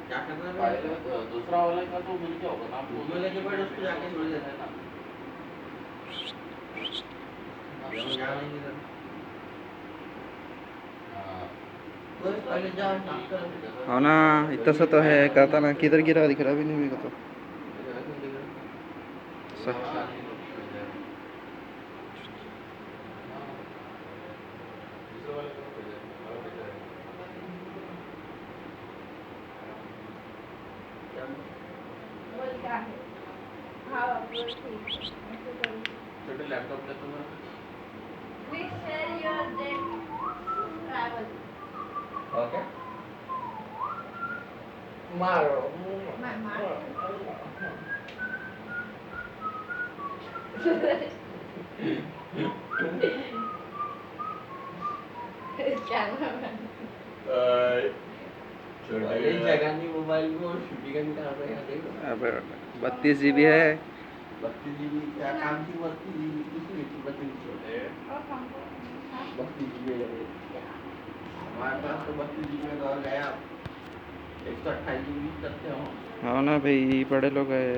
क्या करना है? दूसरा वाला का तो मिल गया होगा नाम, वो लेके बैठ उसको जाके छोड़ देना है ना। हाँ ना, इतना सा तो है, कहता ना किधर गिरा दिख रहा भी नहीं मेरे को तो। छोटे लैपटॉप ले तुम्हारा। Please share your date to travel. Okay मारो Cameraman. जगह नहीं मोबाइल में और शूटिंग कर रहे हैं देखो। अब 32 GB है। 32 GB क्या काम की 32 GB कुछ नहीं 32 GB और हमको 32 GB हमारे पास तो 32 GB में और गया 128 GB करते हो। हाँ ना भाई, बड़े लोग हैं।